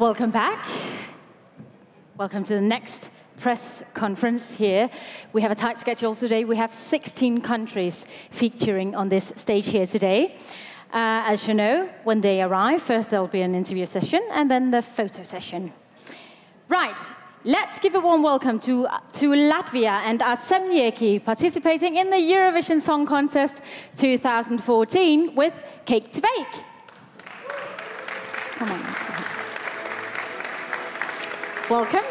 Welcome back. Welcome to the next press conference here. We have a tight schedule today. We have 16 countries featuring on this stage here today. As you know, when they arrive, first there'll be an interview session and then the photo session. Right, let's give a warm welcome to Latvia and Aarzemnieki participating in the Eurovision Song Contest 2014 with Cake to Bake. Come on. Welcome.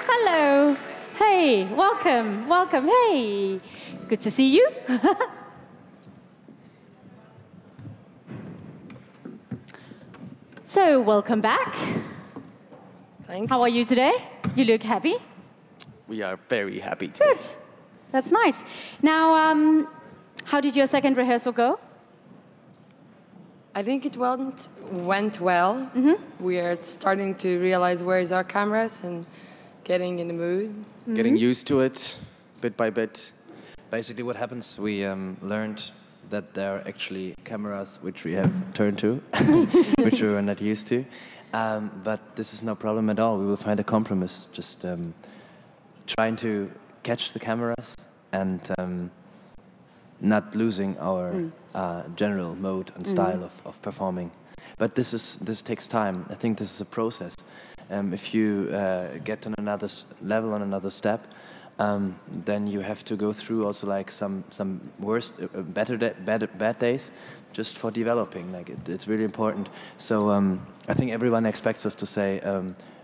Hello. Hey, welcome, welcome. Hey, good to see you. So, welcome back. Thanks. How are you today? You look happy. We are very happy today. Good. That's nice. Now, how did your second rehearsal go? I think it went well. Mm-hmm. We are starting to realize where is our cameras and getting in the mood. Mm-hmm. Getting used to it, bit by bit. Basically what happens, we learned that there are actually cameras which we have turned to, which we were not used to. But this is no problem at all. We will find a compromise, just trying to catch the cameras and not losing our general mode and style of performing. But this takes time. I think this is a process. If you get on another level, on another step, then you have to go through also like some bad days, just for developing. Like it's really important. So I think everyone expects us to say,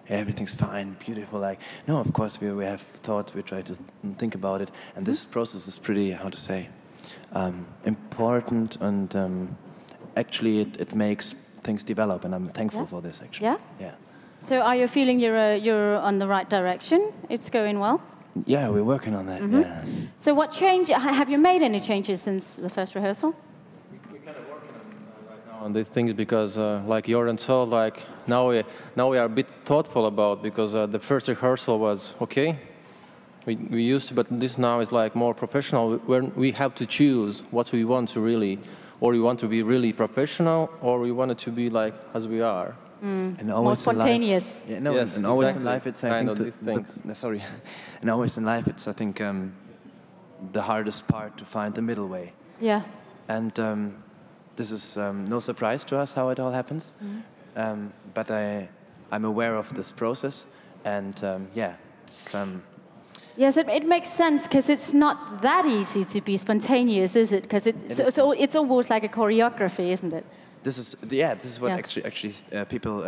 hey, everything's fine, beautiful. Like no, of course we have thoughts. We try to think about it, and this process is pretty, how to say, important, and actually it makes things develop, and I'm thankful for this actually. Yeah. Yeah. So are you feeling you're on the right direction? It's going well? Yeah, we're working on that. Yeah. So what change have you made? Any changes since the first rehearsal? We're kind of working on right now on these things because, like Jordan told, like now we are a bit thoughtful about, because the first rehearsal was okay. We used to, but this now is like more professional, where we have to choose what we want to really, or we want to be really professional, or we want it to be like as we are. And more spontaneous. Yeah, no, yes, and always exactly. in life it's I think sorry, and always in life it's I think the hardest part to find the middle way. Yeah. And this is no surprise to us how it all happens, but I'm aware of this process, and yeah, it's, yes, it makes sense, because it's not that easy to be spontaneous, is it? Because it's almost like a choreography, isn't it? This is what actually people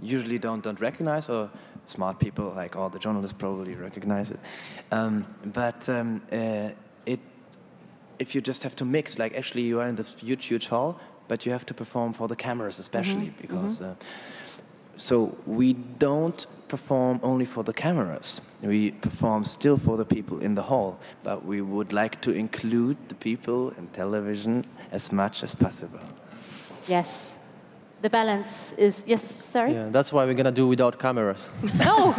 usually don't recognize, or smart people like all the journalists probably recognize it. But if you just have to mix, like actually you are in this huge hall, but you have to perform for the cameras especially, because so we don't perform only for the cameras. We perform still for the people in the hall, but we would like to include the people in television as much as possible. Yes. The balance is, yes, sorry? Yeah, that's why we're going to do without cameras. Oh,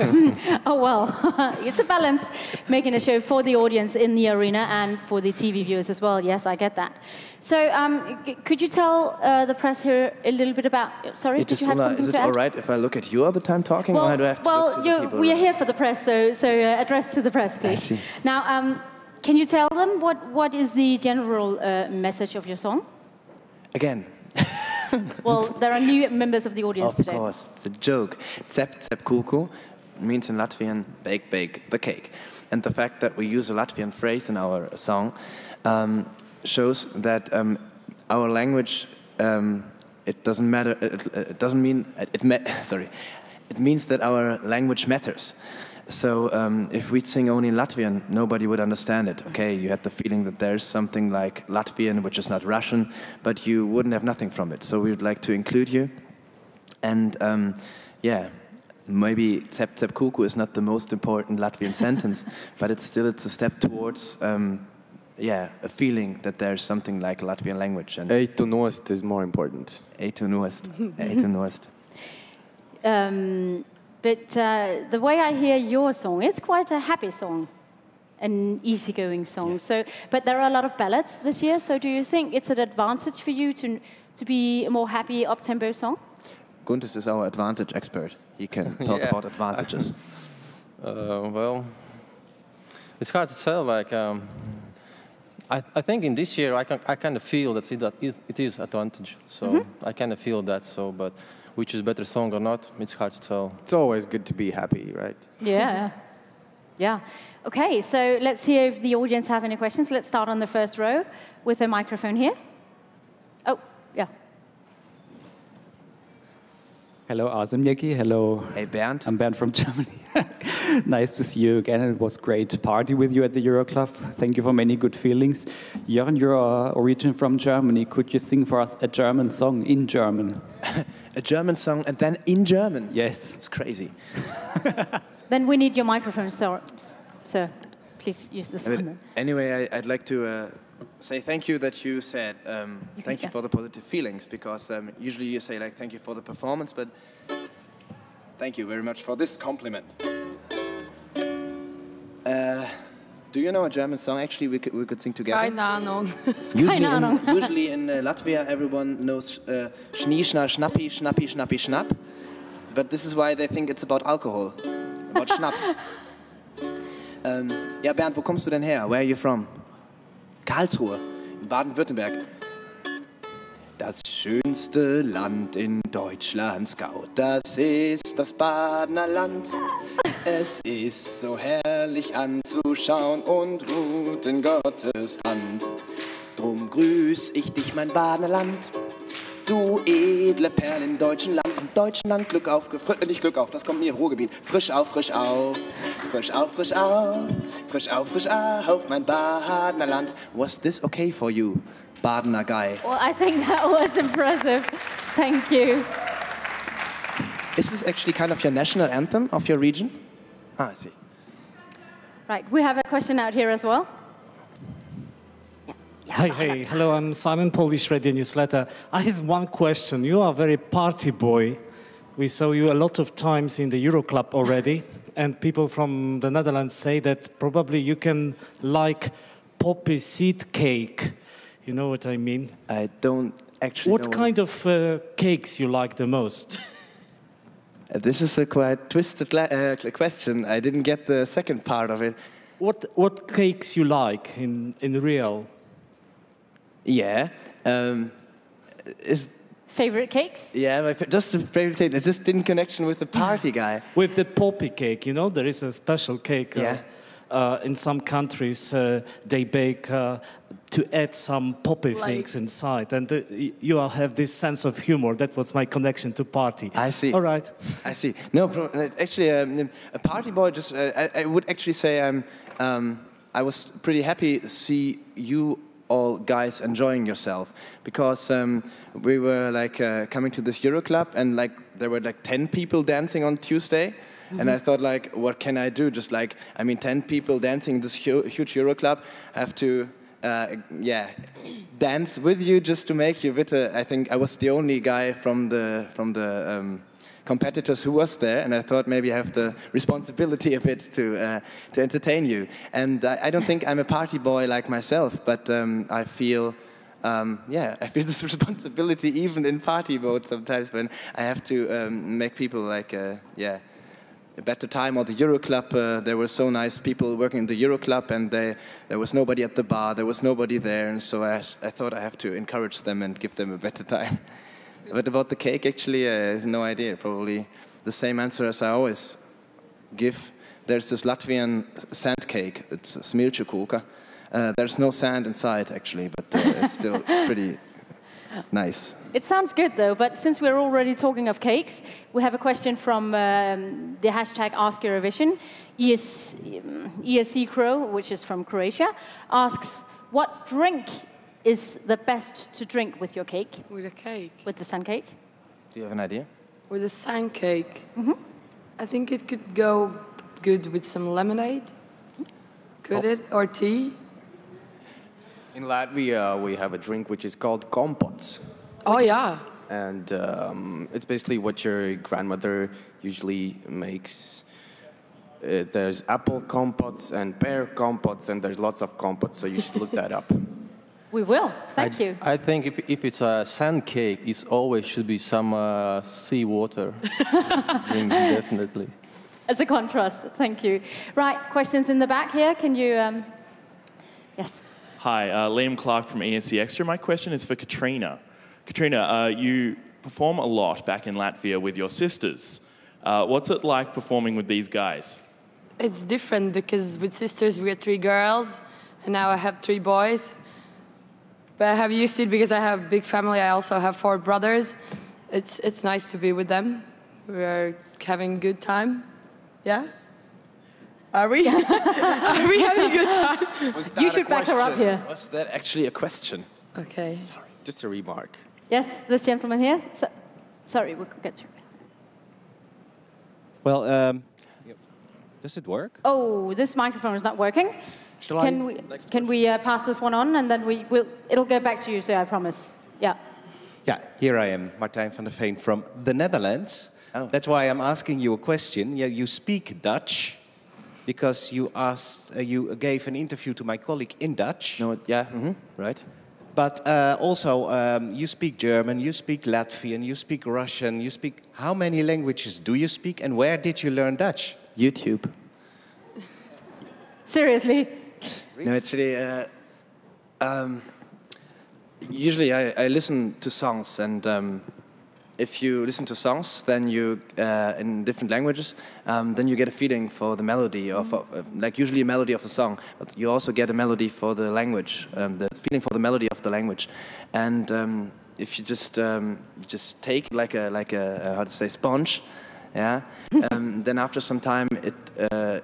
oh well, it's a balance, making a show for the audience in the arena and for the TV viewers as well. Yes, I get that. So, could you tell the press here a little bit about, sorry, did you have something to add? Is it all right if I look at you all the time talking, well, or do I have to look to the people? We are here for the press, so address to the press, please. I see. Now, can you tell them what is the general message of your song? Again. Well, there are new members of the audience today. Of course, it's a joke. Cep, cep, kuku means in Latvian, bake, bake the cake. And the fact that we use a Latvian phrase in our song shows that our language, it doesn't matter, it doesn't mean, it means that our language matters. So if we sing only in Latvian, nobody would understand it. Okay, you had the feeling that there's something like Latvian, which is not Russian, but you wouldn't have nothing from it. So we would like to include you. And yeah, maybe cep cep kuku is not the most important Latvian sentence, but it's a step towards yeah, a feeling that there's something like Latvian language. And Eitu nost is more important. Eitu nost. Eitu nost. But the way I hear your song, it's quite a happy song, an easygoing song. Yeah. So, but there are a lot of ballads this year. So, do you think it's an advantage for you to be a more happy, up-tempo song? Guntis is our advantage expert. He can talk Yeah. about advantages. Well, it's hard to tell. Like, I think in this year I kind of feel that it is advantage. So I kind of feel that. So, but which is better song or not, it's hard to tell. It's always good to be happy, right? Yeah. Yeah. Okay, so let's hear if the audience have any questions. Let's start on the first row with a microphone here. Oh, yeah. Hello, Aarzemnieki. Hello. Hey, Bernd. I'm Bernd from Germany. Nice to see you again. It was great to party with you at the Euroclub. Thank you for many good feelings. Jörn, you're origin from Germany. Could you sing for us a German song in German? A German song and then in German. Yes. It's crazy. Then we need your microphone, sir. Please use this one. Then. Anyway, I'd like to say thank you that you said thank you for the positive feelings, because usually you say like thank you for the performance, but thank you very much for this compliment. Do you know a German song? Actually, we could sing together. Keine Ahnung. Usually in Latvia, everyone knows Schnee, Schna, Schnappi, Schnappi, Schnappi, Schnapp. But this is why they think it's about alcohol, about Schnaps. Ja, Bernd, wo kommst du denn her? Where are you from? Karlsruhe, in Baden-Württemberg. Das schönste Land in Deutschland, Scout, das ist das Badener Land. Es ist so herrlich anzuschauen und ruht in Gottes Hand. Drum grüß ich dich, mein Badener Land, du edle Perle im deutschen Land. Im deutschen Land Glück auf, nicht Glück auf, das kommt mir im Ruhrgebiet. Frisch auf, frisch auf, frisch auf, frisch auf, frisch auf, frisch auf, mein Badener Land. Was this okay for you, Badener guy? Well, I think that was impressive. Thank you. Is this actually kind of your national anthem of your region? Ah, I see. Right, we have a question out here as well. Hey, hello, I'm Simon, Polish Radio Newsletter. I have one question. You are a very party boy. We saw you a lot of times in the Euroclub already, and people from the Netherlands say that probably you can like poppy seed cake. You know what I mean? I don't actually What know. kind of cakes you like the most? This is a quite twisted question. I didn't get the second part of it. What cakes you like in real? Yeah. Favorite cakes? Yeah, just a favorite cake. I just didn't connection with the party guy. With the poppy cake, you know, there is a special cake. Yeah. In some countries, they bake to add some poppy things inside, and you all have this sense of humor. That was my connection to party. I see. All right. I see. No, actually, a party boy. Just I would actually say I was pretty happy to see you all guys enjoying yourself, because we were like coming to this Euroclub, and like there were like 10 people dancing on Tuesday. And I thought, like, what can I do? Just like, I mean, 10 people dancing in this huge Euroclub. I have to, dance with you just to make you bitter. I think I was the only guy from the competitors who was there, and I thought maybe I have the responsibility a bit to entertain you. And I don't think I'm a party boy like myself, but I feel. I feel this responsibility even in party mode sometimes, when I have to make people like, a better time. Or the Euroclub, there were so nice people working in the Euroclub, and there was nobody at the bar, there was nobody there, and so I thought I have to encourage them and give them a better time. But about the cake, actually, I have no idea. Probably the same answer as I always give. There's this Latvian sand cake. It's smilčekuka. There's no sand inside, actually, but it's still pretty nice. It sounds good, though, but since we're already talking of cakes, we have a question from the hashtag Ask Eurovision. ESCKAZ, which is from Croatia, asks, what drink is the best to drink with your cake? With a cake? With the sun cake? Do you have an idea? With a sand cake? I think it could go good with some lemonade. Could it? Or tea? In Latvia, we have a drink which is called kompots. Oh, yeah. And it's basically what your grandmother usually makes. There's apple compotes and pear compotes, and there's lots of compotes, so you should look that up. We will. Thank you. I think if it's a sand cake, it always should be some sea water. Drink, definitely. As a contrast, thank you. Right, questions in the back here. Can you, yes. Hi, Liam Clark from ESCKAZ. My question is for Katrina. Katrina, you perform a lot back in Latvia with your sisters. What's it like performing with these guys? It's different because with sisters we're 3 girls, and now I have 3 boys. But I have used it because I have a big family. I also have 4 brothers. It's nice to be with them. We're having a good time. Yeah? Are we? Are we having a good time? Was that You should back her up here. Was that actually a question? Okay. Sorry. Just a remark. Yes, this gentleman here. So, sorry, we'll get through. Well, does it work? Oh, this microphone is not working. Shall Can we pass this one on, and then it'll go back to you, sir, I promise. Yeah. Yeah, here I am, Martijn van der Veen from the Netherlands. Oh. That's why I'm asking you a question. Yeah, you speak Dutch because you gave an interview to my colleague in Dutch. No, yeah, right. But also, you speak German, you speak Latvian, you speak Russian, you speak... How many languages do you speak, and where did you learn Dutch? YouTube. Seriously? No, it's really... usually I listen to songs, and if you listen to songs, then you in different languages, then you get a feeling for the melody of like usually a melody of a song, but you also get a melody for the language, the feeling for the melody of the language, and if you just take like a how to say sponge, yeah, then after some time it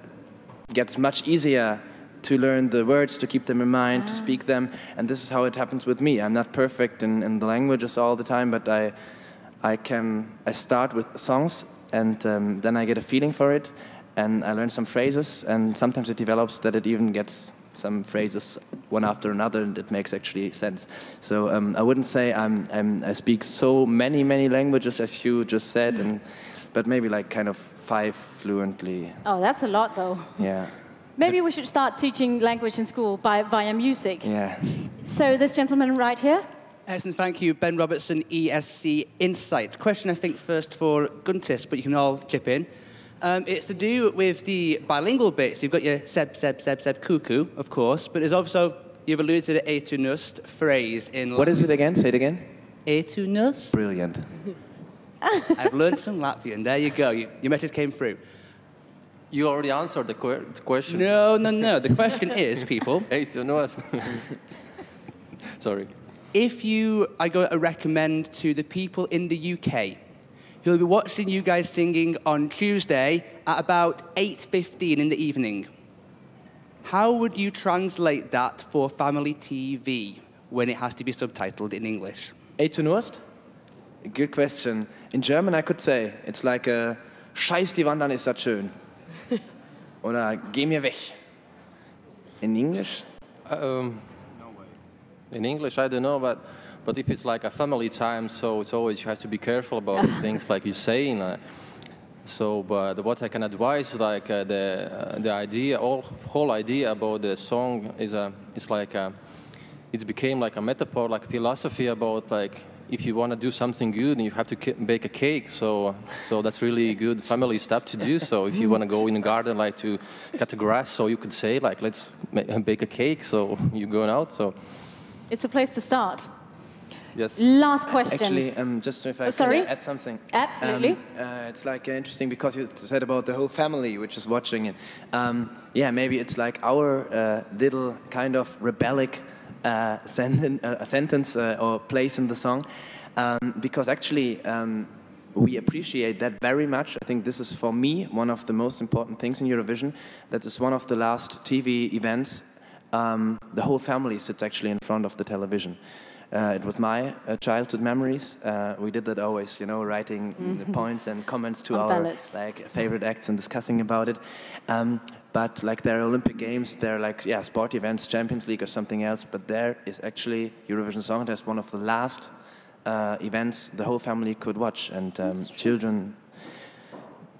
gets much easier to learn the words, to keep them in mind, to speak them, and this is how it happens with me. I'm not perfect in the languages all the time, but I start with songs, and then I get a feeling for it, and I learn some phrases, and sometimes it develops that it even gets some phrases one after another, and it makes actually sense. So I wouldn't say I speak so many languages as you just said, but maybe like kind of 5 fluently. Oh, that's a lot, though. Yeah. Maybe we should start teaching language in school via music. Yeah. So this gentleman right here. Excellent, thank you. Ben Robertson, ESC Insight. Question, I think, first for Guntis, but you can all chip in. It's to do with the bilingual bits. You've got your seb, cuckoo, of course, but there's also, you've alluded to the etu nust phrase in... What is it again? Say it again. Etu nust? Brilliant. I've learned some Latvian. There you go. Your message came through. You already answered the question. No. The question is, people... Etu nust. Sorry. If you are going to recommend to the people in the UK who'll be watching you guys singing on Tuesday at about 8:15 in the evening, how would you translate that for family TV when it has to be subtitled in English? Etu nust? Good question. In German I could say, it's like a Scheiß die Wandern ist das schön. Oder geh mir weg. In English? In English, I don't know, but if it's like a family time, so it's always you have to be careful about the things like you say. But what I can advise, like the idea, whole idea about the song is it's like it became like a metaphor, like a philosophy about like if you want to do something good, you have to bake a cake. So that's really good family stuff to do. So if you want to go in the garden, like to cut the grass, so you could say like let's bake a cake. So you're going out. So. It's a place to start. Yes. Last question. Actually, just if I can add something. Absolutely. It's like interesting because you said about the whole family which is watching it. Yeah, maybe it's like our little kind of rebellic sentence or place in the song, because actually we appreciate that very much. I think this is for me one of the most important things in Eurovision. That is one of the last TV events. The whole family sits actually in front of the television. It was my childhood memories. We did that always, you know, writing points and comments to our like favorite acts and discussing about it. But like there are Olympic Games, there are like sport events, Champions League or something else. But there is actually Eurovision Song Contest, one of the last events the whole family could watch, and children,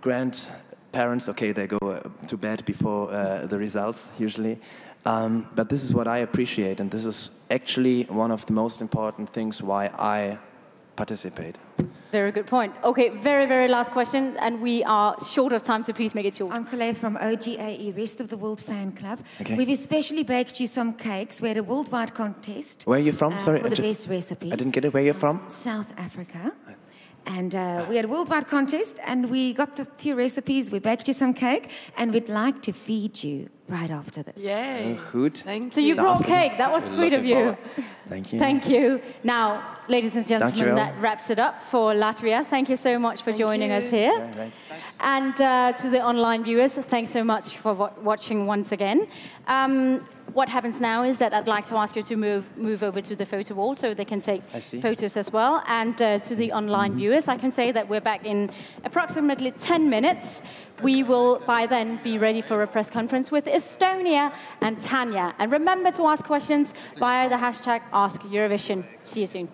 grandparents, okay, they go to bed before the results usually. But this is what I appreciate, and this is actually one of the most important things why I participate. Very good point. Okay, very, very last question, and we are short of time, so please make it short. I'm Colette from OGAE, Rest of the World Fan Club. Okay. We've especially baked you some cakes. We had a worldwide contest. Where are you from? Sorry, for the best recipe. I didn't get it. Where you're from? South Africa. And we had a worldwide contest, and we got the few recipes. We baked you some cake, and we'd like to feed you right after this. Yay. Goed. Thank So you brought cake. That was sweet of you. Thank you. Thank you. Now, ladies and gentlemen, Dankjewel. that wraps it up for Latvia. Thank you so much for joining us here. And to the online viewers, thanks so much for watching once again. What happens now is that I'd like to ask you to move over to the photo wall so they can take photos as well. And to the online viewers, I can say that we're back in approximately 10 minutes. We will, by then, be ready for a press conference with Estonia and Tanya. And remember to ask questions via the hashtag AskEurovision. See you soon.